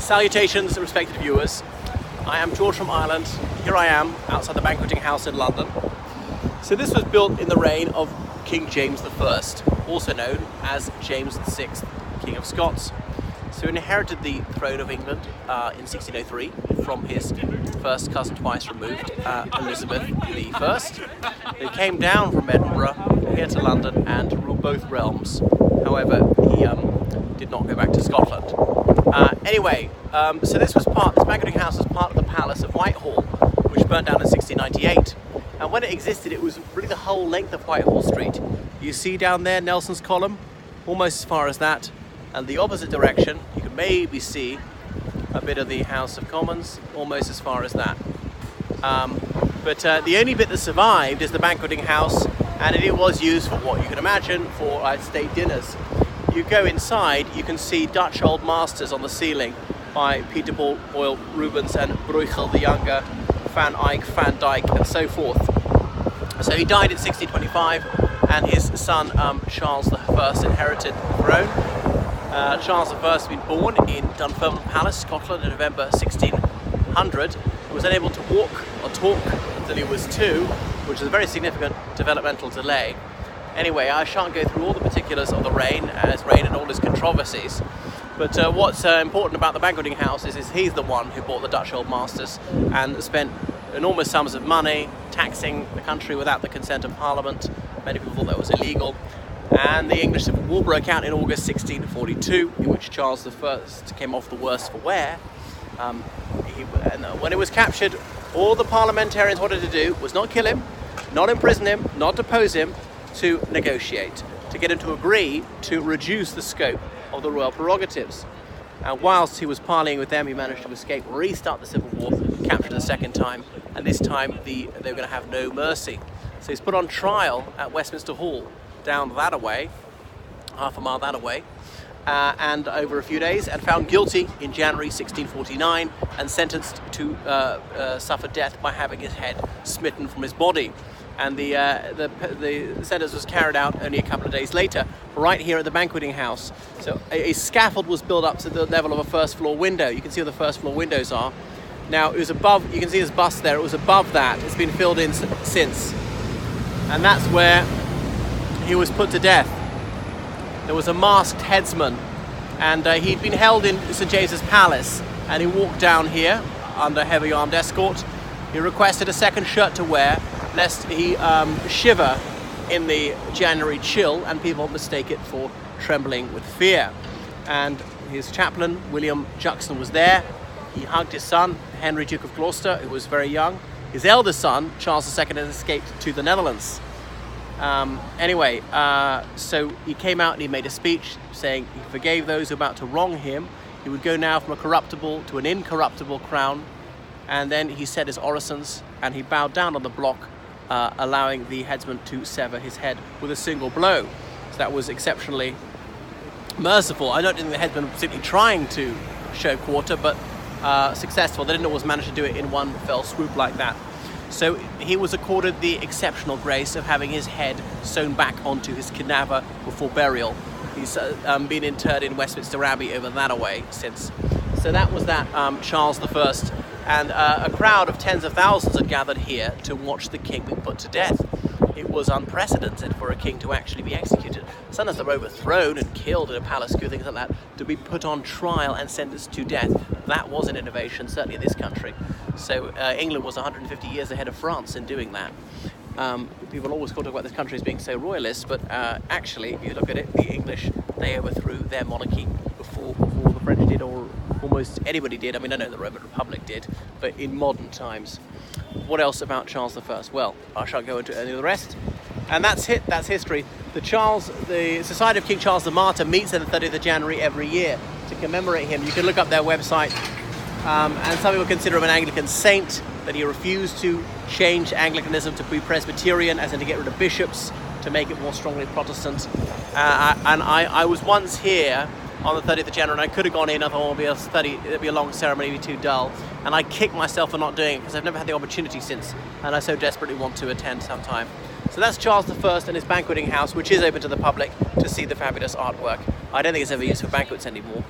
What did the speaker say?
Salutations, respected viewers. I am George from Ireland. Here I am outside the Banqueting House in London. So this was built in the reign of King James I, also known as James VI, King of Scots. So he inherited the throne of England in 1603 from his first cousin twice removed, Elizabeth I. He came down from Edinburgh here to London and ruled both realms. However, he did not go back to Scotland. So this Banqueting House was part of the Palace of Whitehall, which burnt down in 1698. And when it existed, it was really the whole length of Whitehall Street. You see down there Nelson's Column, almost as far as that. And the opposite direction, you can maybe see a bit of the House of Commons, almost as far as that. But the only bit that survived is the Banqueting House, and it was used for what you can imagine for state dinners. You go inside, you can see Dutch old masters on the ceiling by Peter Boyle Rubens and Bruegel the Younger, Van Eyck, Van Dyck, and so forth. So he died in 1625, and his son Charles I inherited the throne. Charles I had been born in Dunfermline Palace, Scotland, in November 1600. He was unable to walk or talk until he was 2, which is a very significant developmental delay. Anyway, I shan't go through all the particulars of the reign and all his controversies. But what's important about the Banqueting House is he's the one who bought the Dutch old masters and spent enormous sums of money taxing the country without the consent of Parliament. Many people thought that was illegal. And the English Civil War broke out in August 1642, in which Charles I came off the worse for wear. When he was captured, all the parliamentarians wanted to do was not kill him, not imprison him, not depose him, to negotiate, to get him to agree to reduce the scope of the royal prerogatives. And whilst he was parleying with them, he managed to escape, restart the Civil War, captured a second time, and this time they were going to have no mercy. So he's put on trial at Westminster Hall, down that away, half a mile that away, and over a few days, and found guilty in January 1649 and sentenced to suffer death by having his head smitten from his body. And the sentence was carried out only a couple of days later, right here at the Banqueting House. So a scaffold was built up to the level of a first floor window. You can see where the first floor windows are. Now it was above, you can see his bust there, it was above that. It's been filled in since. And that's where he was put to death. There was a masked headsman, and he'd been held in St James's Palace, and he walked down here under heavy armed escort. He requested a second shirt to wear, lest he shiver in the January chill and people mistake it for trembling with fear. And his chaplain, William Juxon, was there. He hugged his son, Henry, Duke of Gloucester, who was very young. His eldest son, Charles II, had escaped to the Netherlands. So he came out and he made a speech saying he forgave those who were about to wrong him. He would go now from a corruptible to an incorruptible crown. And then he said his orisons and he bowed down on the block, allowing the headsman to sever his head with a single blow. So that was exceptionally merciful. I don't think the headsman was simply trying to show quarter, but successful. They didn't always manage to do it in one fell swoop like that. So he was accorded the exceptional grace of having his head sewn back onto his cadaver before burial. He's been interred in Westminster Abbey over that away since. So that was that Charles I. And a crowd of tens of thousands had gathered here to watch the king be put to death. It was unprecedented for a king to actually be executed. Sometimes they're overthrown and killed in a palace coup, things like that. To be put on trial and sentenced to death, that was an innovation, certainly in this country. So England was 150 years ahead of France in doing that. People always talk about this country as being so royalist, but actually, if you look at it, the English, they overthrew their monarchy before the French did, or almost anybody did. I mean, I know the Roman Republic did, but in modern times. What else about Charles I? Well, I shan't go into any of the rest. And that's it, that's history. The Society of King Charles the Martyr meets on the 30th of January every year to commemorate him. You can look up their website. And some people consider him an Anglican saint, that he refused to change Anglicanism to be Presbyterian, as in to get rid of bishops, to make it more strongly Protestant. I was once here on the 30th of January, and I could have gone in. I thought, it'd be a long ceremony, it'd be too dull. And I kicked myself for not doing it because I've never had the opportunity since, and I so desperately want to attend sometime. So that's Charles I and his Banqueting House, which is open to the public to see the fabulous artwork. I don't think it's ever used for banquets anymore.